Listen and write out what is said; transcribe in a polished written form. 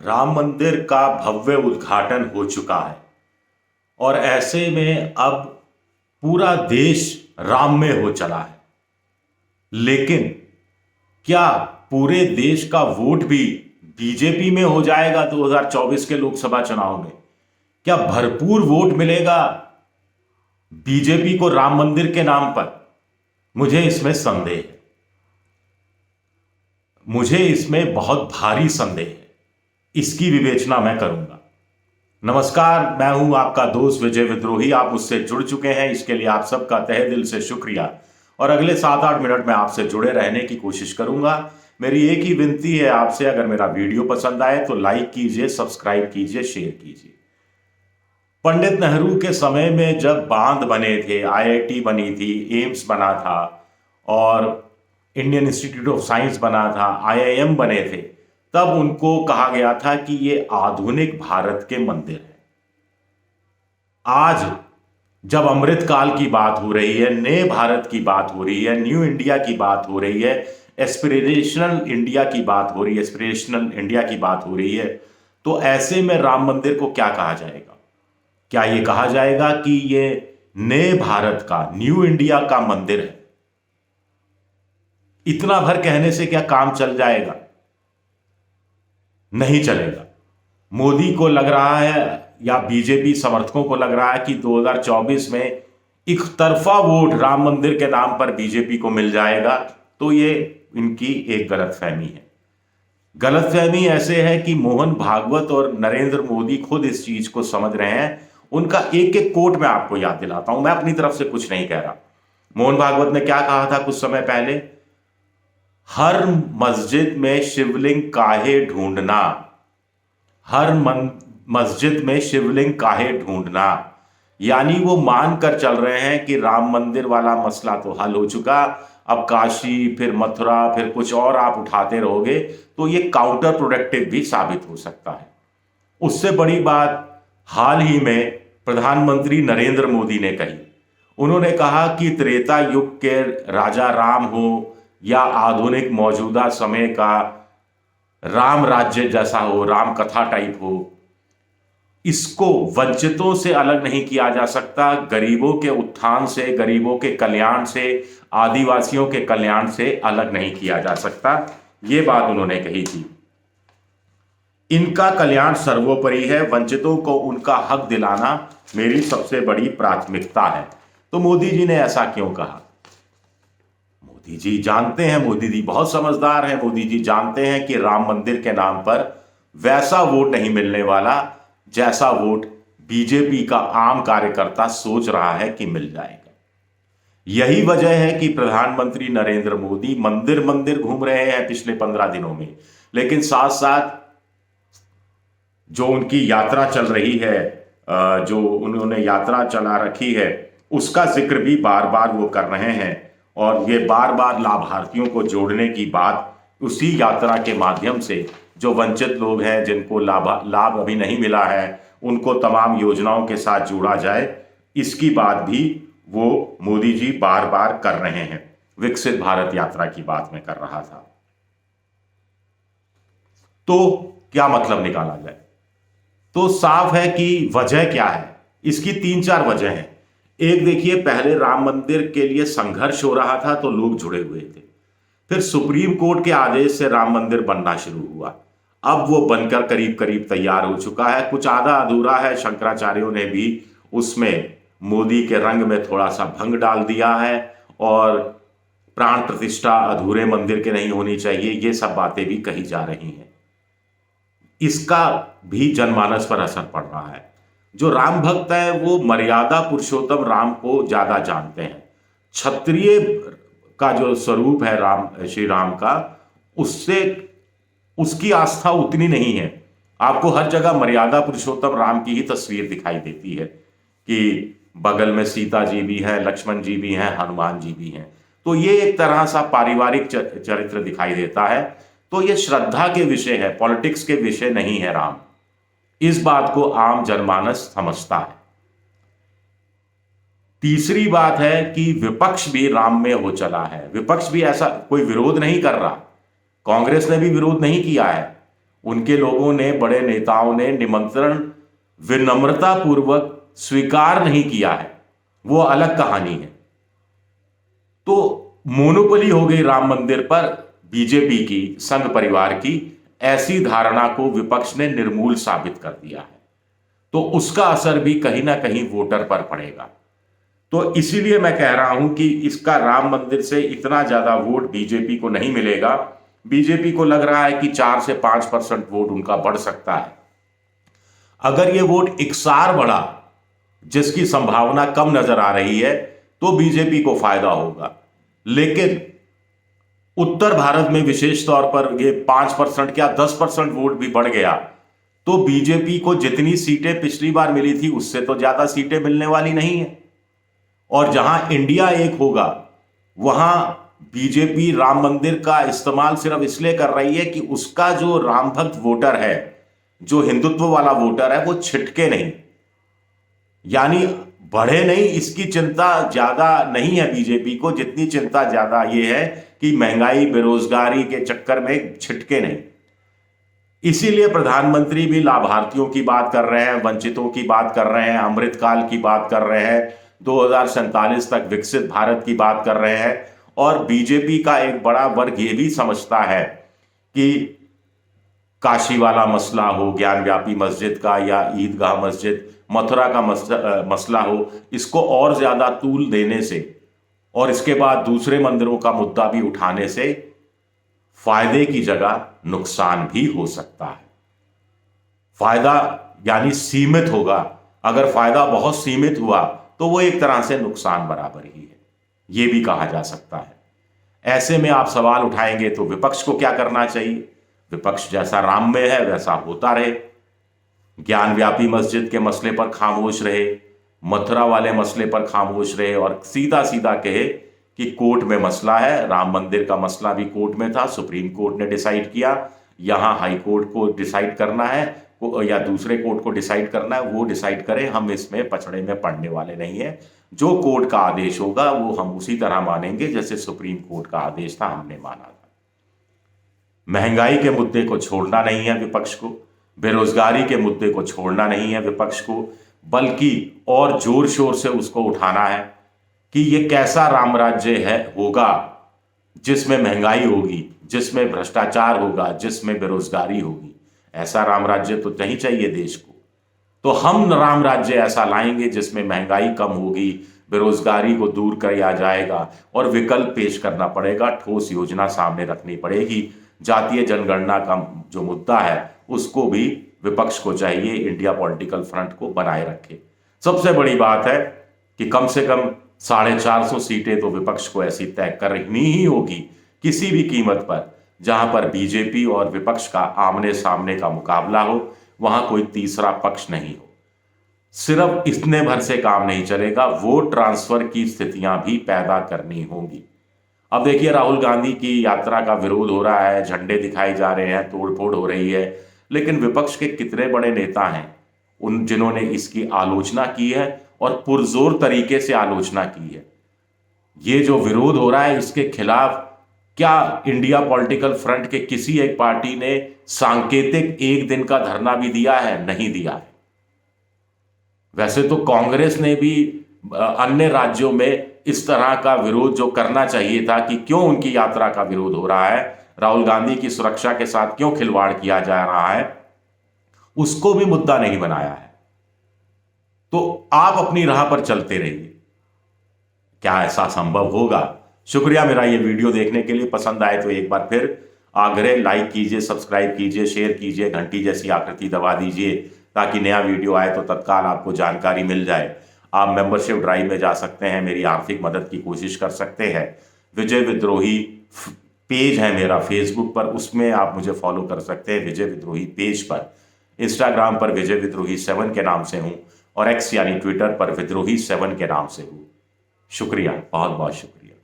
राम मंदिर का भव्य उद्घाटन हो चुका है और ऐसे में अब पूरा देश राम में हो चला है। लेकिन क्या पूरे देश का वोट भी बीजेपी में हो जाएगा 2024 के लोकसभा चुनाव में? क्या भरपूर वोट मिलेगा बीजेपी को राम मंदिर के नाम पर? मुझे इसमें संदेह है, मुझे इसमें बहुत भारी संदेह है। इसकी विवेचना मैं करूंगा। नमस्कार, मैं हूं आपका दोस्त विजय विद्रोही। आप मुझसे जुड़ चुके हैं, इसके लिए आप सबका तहे दिल से शुक्रिया। और अगले 7-8 मिनट में आपसे जुड़े रहने की कोशिश करूंगा। मेरी एक ही विनती है आपसे, अगर मेरा वीडियो पसंद आए तो लाइक कीजिए, सब्सक्राइब कीजिए, शेयर कीजिए। पंडित नेहरू के समय में जब बांध बने थे, आईआईटी बनी थी, एम्स बना था और इंडियन इंस्टीट्यूट ऑफ साइंस बना था, आईआईएम बने थे, तब उनको कहा गया था कि ये आधुनिक भारत के मंदिर हैं। आज जब अमृत काल की बात हो रही है, नए भारत की बात हो रही है, न्यू इंडिया की बात हो रही है, एस्पिरेशनल इंडिया की बात हो रही है, एस्पिरेशनल इंडिया की बात हो रही है, तो ऐसे में राम मंदिर को क्या कहा जाएगा? क्या ये कहा जाएगा कि ये नए भारत का, न्यू इंडिया का मंदिर है? इतना भर कहने से क्या काम चल जाएगा? नहीं चलेगा। मोदी को लग रहा है या बीजेपी समर्थकों को लग रहा है कि 2024 में एक तरफा वोट राम मंदिर के नाम पर बीजेपी को मिल जाएगा। तो ये इनकी एक गलतफहमी है। गलतफहमी ऐसे है कि मोहन भागवत और नरेंद्र मोदी खुद इस चीज को समझ रहे हैं। उनका एक एक कोट मैं आपको याद दिलाता हूं, मैं अपनी तरफ से कुछ नहीं कह रहा। मोहन भागवत ने क्या कहा था कुछ समय पहले? हर मस्जिद में शिवलिंग काहे ढूंढना, हर मस्जिद में शिवलिंग काहे ढूंढना। यानी वो मानकर चल रहे हैं कि राम मंदिर वाला मसला तो हल हो चुका, अब काशी, फिर मथुरा, फिर कुछ और आप उठाते रहोगे तो ये काउंटर प्रोडक्टिव भी साबित हो सकता है। उससे बड़ी बात हाल ही में प्रधानमंत्री नरेंद्र मोदी ने कही। उन्होंने कहा कि त्रेता युग के राजा राम हो या आधुनिक मौजूदा समय का राम राज्य जैसा हो, राम कथा टाइप हो, इसको वंचितों से अलग नहीं किया जा सकता। गरीबों के उत्थान से, गरीबों के कल्याण से, आदिवासियों के कल्याण से अलग नहीं किया जा सकता। ये बात उन्होंने कही थी। इनका कल्याण सर्वोपरि है, वंचितों को उनका हक दिलाना मेरी सबसे बड़ी प्राथमिकता है। तो मोदी जी ने ऐसा क्यों कहा? मोदी जी जानते हैं, मोदी जी बहुत समझदार हैं। मोदी जी जानते हैं कि राम मंदिर के नाम पर वैसा वोट नहीं मिलने वाला जैसा वोट बीजेपी का आम कार्यकर्ता सोच रहा है कि मिल जाएगा। यही वजह है कि प्रधानमंत्री नरेंद्र मोदी मंदिर मंदिर घूम रहे हैं पिछले 15 दिनों में, लेकिन साथ साथ जो उनकी यात्रा चल रही है, जो उन्होंने यात्रा चला रखी है, उसका जिक्र भी बार बार वो कर रहे हैं। और ये बार बार लाभार्थियों को जोड़ने की बात उसी यात्रा के माध्यम से, जो वंचित लोग हैं, जिनको लाभ अभी नहीं मिला है, उनको तमाम योजनाओं के साथ जोड़ा जाए, इसकी बात भी वो मोदी जी बार बार कर रहे हैं। विकसित भारत यात्रा की बात मैं कर रहा था। तो क्या मतलब निकाला जाए? तो साफ है कि वजह क्या है। इसकी 3-4 वजह हैं। एक देखिए, पहले राम मंदिर के लिए संघर्ष हो रहा था तो लोग जुड़े हुए थे। फिर सुप्रीम कोर्ट के आदेश से राम मंदिर बनना शुरू हुआ। अब वो बनकर करीब करीब तैयार हो चुका है। कुछ आधा अधूरा है, शंकराचार्यों ने भी उसमें मोदी के रंग में थोड़ा सा भंग डाल दिया है और प्राण प्रतिष्ठा अधूरे मंदिर के नहीं होनी चाहिए, ये सब बातें भी कही जा रही हैं। इसका भी जनमानस पर असर पड़ रहा है। जो राम भक्त है वो मर्यादा पुरुषोत्तम राम को ज्यादा जानते हैं। क्षत्रिय का जो स्वरूप है श्री राम का, उससे उसकी आस्था उतनी नहीं है। आपको हर जगह मर्यादा पुरुषोत्तम राम की ही तस्वीर दिखाई देती है कि बगल में सीता जी भी हैं, लक्ष्मण जी भी हैं, हनुमान जी भी हैं। तो ये एक तरह सा पारिवारिक चरित्र दिखाई देता है। तो ये श्रद्धा के विषय है, पॉलिटिक्स के विषय नहीं है राम। इस बात को आम जनमानस समझता है। तीसरी बात है कि विपक्ष भी राम में हो चला है। विपक्ष भी ऐसा कोई विरोध नहीं कर रहा। कांग्रेस ने भी विरोध नहीं किया है। उनके लोगों ने, बड़े नेताओं ने निमंत्रण विनम्रता पूर्वक स्वीकार नहीं किया है, वो अलग कहानी है। तो मोनोपोली हो गई राम मंदिर पर बीजेपी की, संघ परिवार की। ऐसी धारणा को विपक्ष ने निर्मूल साबित कर दिया है, तो उसका असर भी कहीं ना कहीं वोटर पर पड़ेगा। तो इसीलिए मैं कह रहा हूं कि इसका राम मंदिर से इतना ज्यादा वोट बीजेपी को नहीं मिलेगा। बीजेपी को लग रहा है कि 4 से 5% वोट उनका बढ़ सकता है। अगर ये वोट इकसार बढ़ा, जिसकी संभावना कम नजर आ रही है, तो बीजेपी को फायदा होगा। लेकिन उत्तर भारत में विशेष तौर पर ये 5% क्या 10% वोट भी बढ़ गया, तो बीजेपी को जितनी सीटें पिछली बार मिली थी उससे तो ज्यादा सीटें मिलने वाली नहीं है। और जहां इंडिया एक होगा, वहां बीजेपी राम मंदिर का इस्तेमाल सिर्फ इसलिए कर रही है कि उसका जो राम भक्त वोटर है, जो हिंदुत्व वाला वोटर है, वो छिटके नहीं, यानी बढ़े नहीं। इसकी चिंता ज्यादा नहीं है बीजेपी को, जितनी चिंता ज्यादा ये है कि महंगाई, बेरोजगारी के चक्कर में छिटके नहीं। इसीलिए प्रधानमंत्री भी लाभार्थियों की बात कर रहे हैं, वंचितों की बात कर रहे हैं, अमृतकाल की बात कर रहे हैं, 2047 तक विकसित भारत की बात कर रहे हैं। और बीजेपी का एक बड़ा वर्ग ये भी समझता है कि काशी वाला मसला हो, ज्ञान व्यापी मस्जिद का, या ईदगाह मस्जिद, मथुरा का मसला हो, इसको और ज्यादा तूल देने से और इसके बाद दूसरे मंदिरों का मुद्दा भी उठाने से फायदे की जगह नुकसान भी हो सकता है। फायदा यानी सीमित होगा, अगर फायदा बहुत सीमित हुआ तो वो एक तरह से नुकसान बराबर ही है, ये भी कहा जा सकता है। ऐसे में आप सवाल उठाएंगे तो विपक्ष को क्या करना चाहिए? विपक्ष जैसा राम में है वैसा होता रहे, ज्ञान व्यापी मस्जिद के मसले पर खामोश रहे, मथुरा वाले मसले पर खामोश रहे, और सीधा सीधा कहे कि कोर्ट में मसला है। राम मंदिर का मसला भी कोर्ट में था, सुप्रीम कोर्ट ने डिसाइड किया, यहां हाई कोर्ट को डिसाइड करना है या दूसरे कोर्ट को डिसाइड करना है, वो डिसाइड करें, हम इसमें पछड़े में पड़ने वाले नहीं है। जो कोर्ट का आदेश होगा वो हम उसी तरह मानेंगे जैसे सुप्रीम कोर्ट का आदेश था, हमने माना था। महंगाई के मुद्दे को छोड़ना नहीं है विपक्ष को, बेरोजगारी के मुद्दे को छोड़ना नहीं है विपक्ष को, बल्कि और जोर शोर से उसको उठाना है कि ये कैसा राम राज्य है होगा जिसमें महंगाई होगी, जिसमें भ्रष्टाचार होगा, जिसमें बेरोजगारी होगी। ऐसा राम राज्य तो नहीं चाहिए देश को। तो हम राम राज्य ऐसा लाएंगे जिसमें महंगाई कम होगी, बेरोजगारी को दूर किया जाएगा, और विकल्प पेश करना पड़ेगा, ठोस योजना सामने रखनी पड़ेगी। जातीय जनगणना का जो मुद्दा है उसको भी विपक्ष को चाहिए इंडिया पॉलिटिकल फ्रंट को बनाए रखे। सबसे बड़ी बात है कि कम से कम 450 सीटें तो विपक्ष को ऐसी तय करनी ही होगी किसी भी कीमत पर, जहां पर बीजेपी और विपक्ष का आमने सामने का मुकाबला हो, वहां कोई तीसरा पक्ष नहीं हो। सिर्फ इतने भर से काम नहीं चलेगा, वोट ट्रांसफर की स्थितियां भी पैदा करनी होंगी। अब देखिए, राहुल गांधी की यात्रा का विरोध हो रहा है, झंडे दिखाए जा रहे हैं, तोड़फोड़ हो रही है, लेकिन विपक्ष के कितने बड़े नेता हैं उन जिन्होंने इसकी आलोचना की है और पुरजोर तरीके से आलोचना की है। ये जो विरोध हो रहा है इसके खिलाफ क्या इंडिया पॉलिटिकल फ्रंट के किसी एक पार्टी ने सांकेतिक एक दिन का धरना भी दिया है? नहीं दिया है। वैसे तो कांग्रेस ने भी अन्य राज्यों में इस तरह का विरोध जो करना चाहिए था कि क्यों उनकी यात्रा का विरोध हो रहा है, राहुल गांधी की सुरक्षा के साथ क्यों खिलवाड़ किया जा रहा है, उसको भी मुद्दा नहीं बनाया है। तो आप अपनी राह पर चलते रहिए। क्या ऐसा संभव होगा? शुक्रिया मेरा ये वीडियो देखने के लिए। पसंद आए तो एक बार फिर आग्रह, लाइक कीजिए, सब्सक्राइब कीजिए, शेयर कीजिए, घंटी जैसी आकृति दबा दीजिए ताकि नया वीडियो आए तो तत्काल आपको जानकारी मिल जाए। आप मेंबरशिप ड्राइव में जा सकते हैं, मेरी आर्थिक मदद की कोशिश कर सकते हैं। विजय विद्रोही पेज है मेरा फेसबुक पर, उसमें आप मुझे फॉलो कर सकते हैं विजय विद्रोही पेज पर। इंस्टाग्राम पर विजय विद्रोही 7 के नाम से हूं और एक्स यानी ट्विटर पर विद्रोही 7 के नाम से हूं। शुक्रिया, बहुत बहुत शुक्रिया।